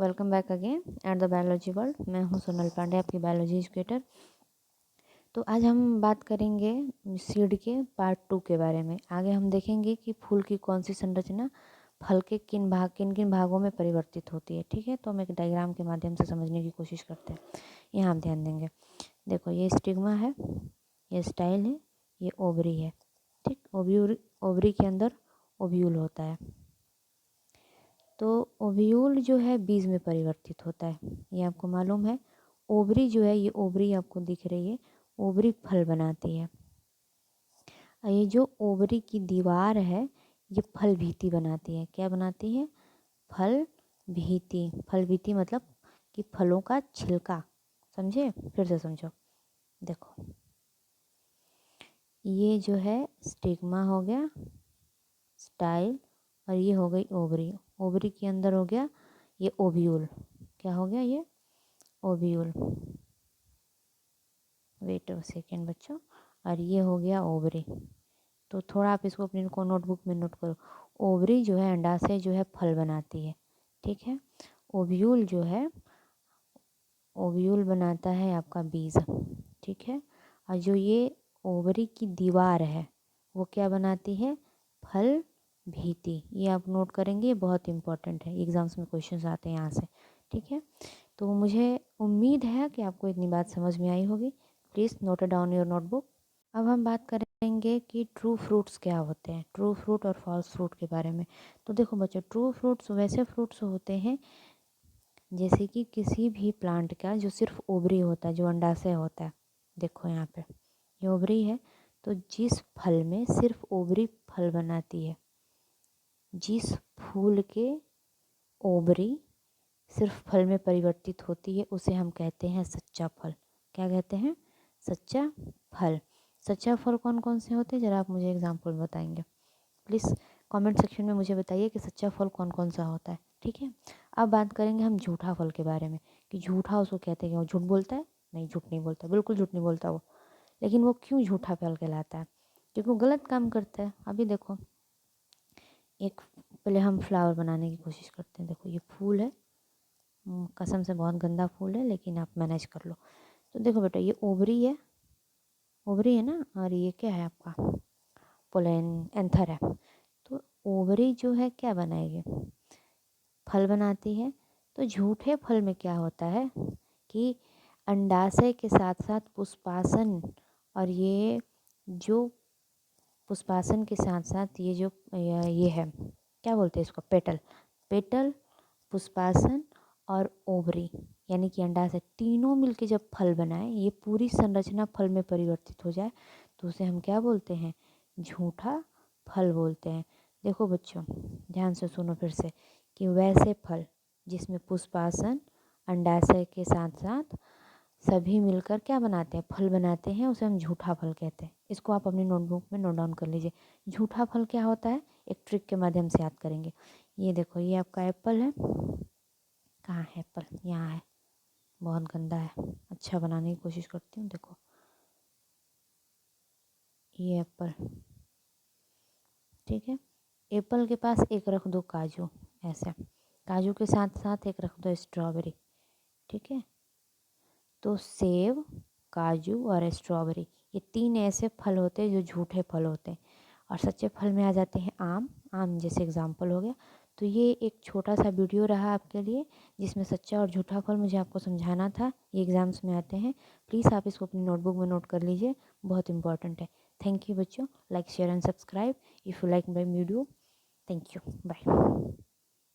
Welcome back again at the biology world. मैं हूं सोनल पांडे, आपकी बायोलॉजी एजुकेटर। तो आज हम बात करेंगे सीड के पार्ट 2 के बारे में। आगे हम देखेंगे कि फूल की कौन सी संरचना फल के किन किन भागों में परिवर्तित होती है। ठीक है, तो हम एक डायग्राम के माध्यम से समझने की कोशिश करते हैं। यहाँ हम ध्यान देंगे। देखो, ये स्टिग्मा है, ये स्टाइल है, ये ओवरी है। ठीक, ओवरी के अंदर ओव्यूल होता है। तो ओव्यूल जो है बीज में परिवर्तित होता है, ये आपको मालूम है। ओवरी जो है, ये ओवरी आपको दिख रही है, ओवरी फल बनाती है। और ये जो ओवरी की दीवार है, ये फल भीति बनाती है। क्या बनाती है? फल भीति। फल भीति मतलब कि फलों का छिलका। समझे? फिर से समझो। देखो, ये जो है स्टिग्मा हो गया, स्टाइल, और ये हो गई ओवरी। ओवरी के अंदर हो गया ये ओव्यूल। क्या हो गया? ये ओव्यूल। वेट अ सेकेंड बच्चों। और ये हो गया ओवरी। तो थोड़ा आप इसको अपनी को नोटबुक में नोट करो। ओवरी जो है अंडाशय जो है फल बनाती है। ठीक है, ओव्यूल जो है, ओव्यूल बनाता है आपका बीज। ठीक है, और जो ये ओवरी की दीवार है, वो क्या बनाती है? फल भीति। ये आप नोट करेंगे, ये बहुत इंपॉर्टेंट है, एग्जाम्स में क्वेश्चंस आते हैं यहाँ से। ठीक है, तो मुझे उम्मीद है कि आपको इतनी बात समझ में आई होगी। Please note down your notebook. अब हम बात करेंगे कि ट्रू फ्रूट्स क्या होते हैं, ट्रू फ्रूट और फॉल्स फ्रूट के बारे में। तो देखो बच्चों, ट्रू फ्रूट्स वैसे फ्रूट्स होते हैं जैसे कि किसी भी प्लांट का जो सिर्फ ओवरी होता है, जो अंडाशय होता है। देखो यहाँ पे ये ओवरी है, तो जिस फल में सिर्फ ओवरी फल बनाती है, जिस फूल के ओवरी सिर्फ फल में परिवर्तित होती है, उसे हम कहते हैं सच्चा फल। क्या कहते हैं? सच्चा फल। सच्चा फल कौन कौन से होते हैं, ज़रा आप मुझे एग्जाम्पल बताएंगे? प्लीज़ कमेंट सेक्शन में मुझे बताइए कि सच्चा फल कौन कौन सा होता है। ठीक है, अब बात करेंगे हम झूठा फल के बारे में, कि झूठा उसको कहते हैं कि वो झूठ बोलता है। नहीं, झूठ नहीं बोलता, बिल्कुल झूठ नहीं बोलता वो। लेकिन वो क्यों झूठा फल कहलाता है? क्योंकि वो गलत काम करता है। अभी देखो, एक पहले हम फ्लावर बनाने की कोशिश करते हैं। देखो, ये फूल है, कसम से बहुत गंदा फूल है, लेकिन आप मैनेज कर लो। तो देखो बेटा, ये ओवरी है, ओवरी है ना, और ये क्या है आपका? पोलन एंथर है। तो ओवरी जो है क्या बनाएगी? फल बनाती है। तो झूठे फल में क्या होता है कि अंडाशय के साथ साथ पुष्पासन, और ये जो पुष्पासन के साथ साथ ये जो ये है, क्या बोलते हैं इसको? पेटल। पेटल, पुष्पासन और ओवरी, यानी कि अंडाशय, तीनों मिलके जब फल बनाए, ये पूरी संरचना फल में परिवर्तित हो जाए, तो उसे हम क्या बोलते हैं? झूठा फल बोलते हैं। देखो बच्चों, ध्यान से सुनो फिर से, कि वैसे फल जिसमें पुष्पासन, अंडाशय के साथ साथ सभी मिलकर क्या बनाते हैं? फल बनाते हैं, उसे हम झूठा फल कहते हैं। इसको आप अपनी नोटबुक में नोट डाउन कर लीजिए। झूठा फल क्या होता है, एक ट्रिक के माध्यम से याद करेंगे। ये देखो, ये आपका एप्पल है। कहाँ है एप्पल? यहाँ है। बहुत गंदा है, अच्छा बनाने की कोशिश करती हूँ। देखो, ये एप्पल। ठीक है, एप्पल के पास एक रख दो काजू, ऐसे। काजू के साथ साथ एक रख दो स्ट्रॉबेरी। ठीक है, तो सेब, काजू और स्ट्रॉबेरी, ये तीन ऐसे फल होते हैं जो झूठे फल होते हैं। और सच्चे फल में आ जाते हैं आम। आम जैसे एग्जाम्पल हो गया। तो ये एक छोटा सा वीडियो रहा आपके लिए, जिसमें सच्चा और झूठा फल मुझे आपको समझाना था। ये एग्ज़ाम्स में आते हैं, प्लीज़ आप इसको अपनी नोटबुक में नोट कर लीजिए, बहुत इंपॉर्टेंट है। थैंक यू बच्चों। Like, share and subscribe if you like my video. Thank you, bye.